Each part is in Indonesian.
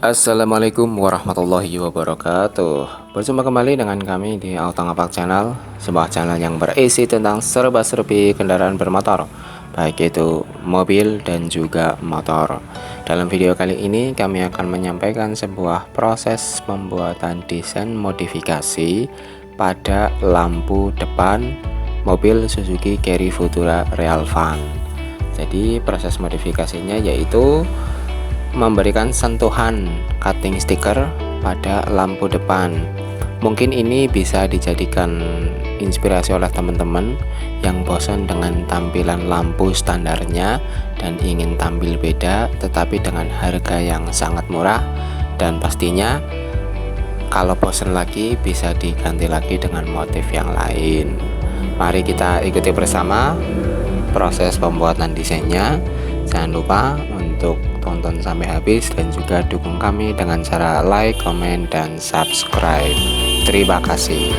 Assalamualaikum warahmatullahi wabarakatuh. Berjumpa kembali dengan kami di Autongapak channel, sebuah channel yang berisi tentang serba-serbi kendaraan bermotor, baik itu mobil dan juga motor. Dalam video kali ini kami akan menyampaikan sebuah proses pembuatan desain modifikasi pada lampu depan mobil Suzuki Carry Futura Real Van. Jadi proses modifikasinya yaitu memberikan sentuhan cutting stiker pada lampu depan. Mungkin ini bisa dijadikan inspirasi oleh teman-teman yang bosan dengan tampilan lampu standarnya dan ingin tampil beda tetapi dengan harga yang sangat murah, dan pastinya kalau bosan lagi bisa diganti lagi dengan motif yang lain. Mari kita ikuti bersama proses pembuatan desainnya. Jangan lupa untuk tonton sampai habis dan juga dukung kami dengan cara like, komen, dan subscribe. Terima kasih.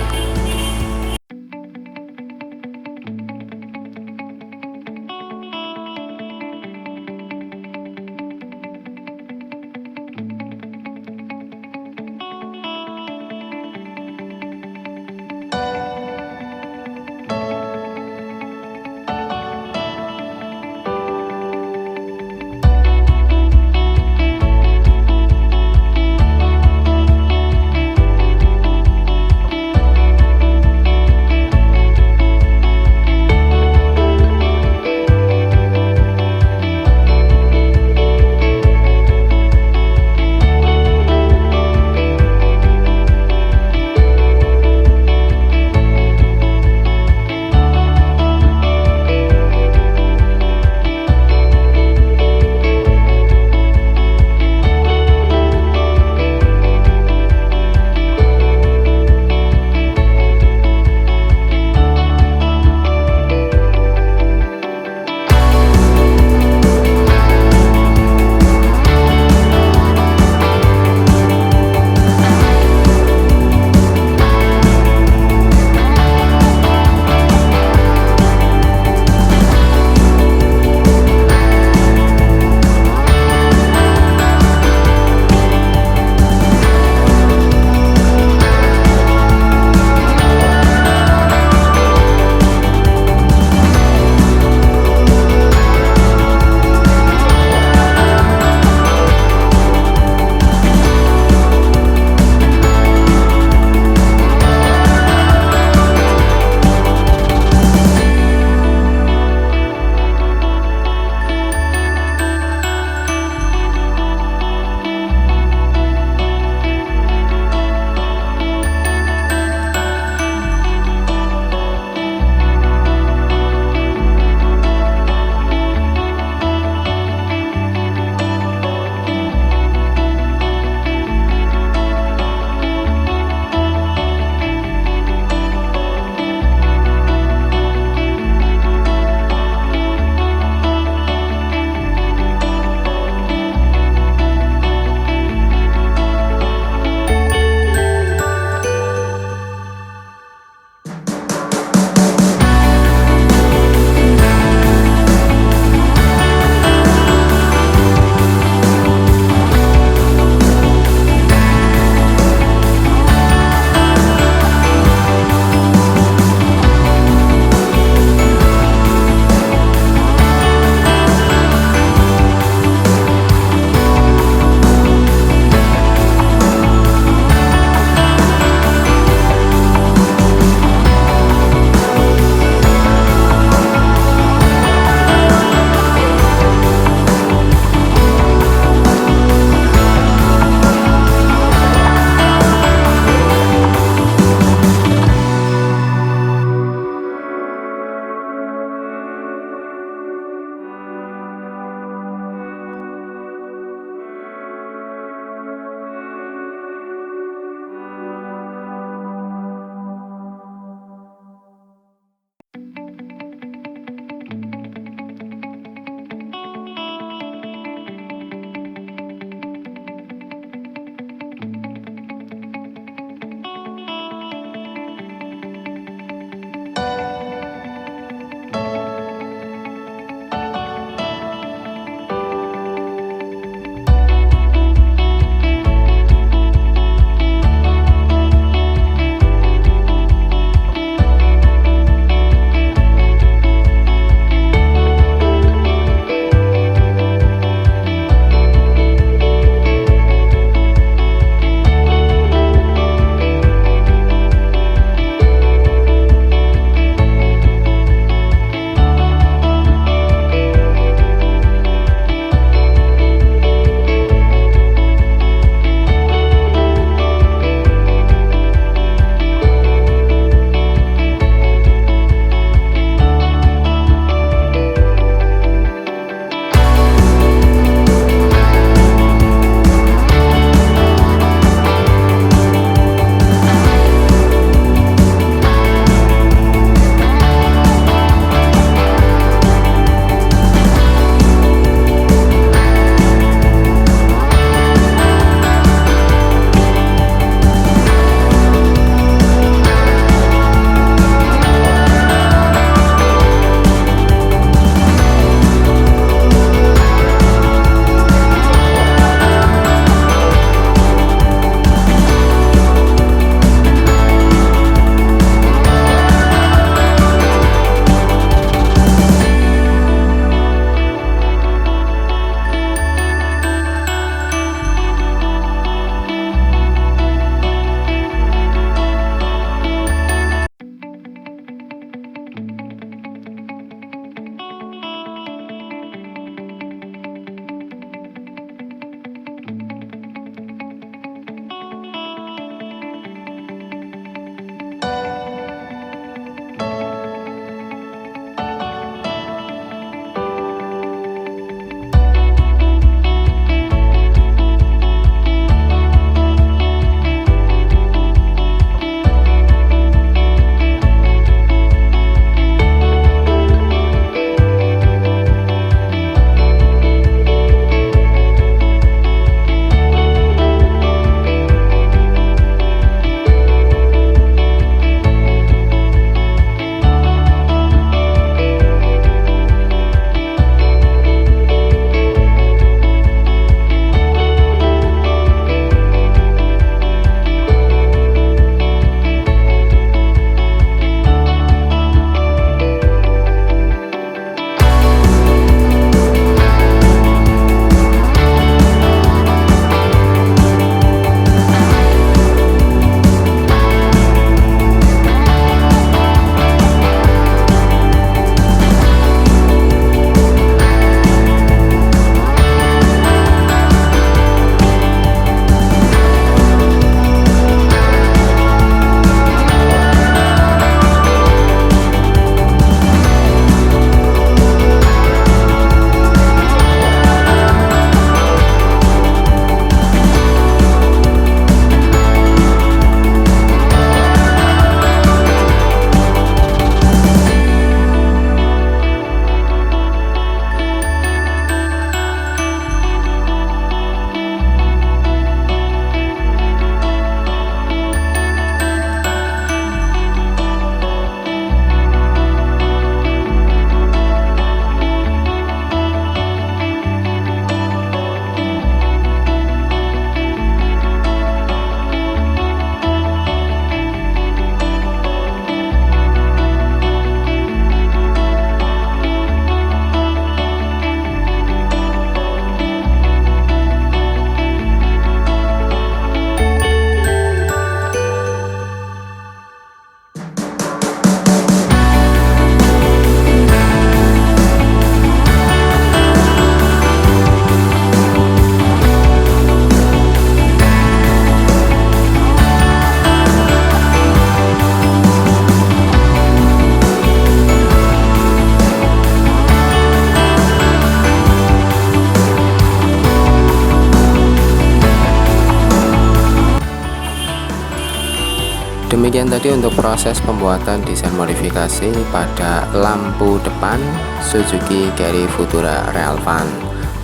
Sekian tadi untuk proses pembuatan desain modifikasi pada lampu depan Suzuki Carry Futura Real.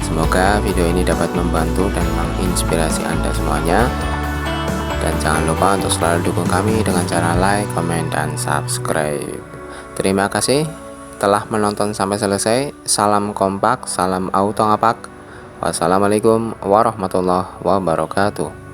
Semoga video ini dapat membantu dan menginspirasi Anda semuanya. Dan jangan lupa untuk selalu dukung kami dengan cara like, komen, dan subscribe. Terima kasih telah menonton sampai selesai. Salam kompak, salam Autongapak. Wassalamualaikum warahmatullahi wabarakatuh.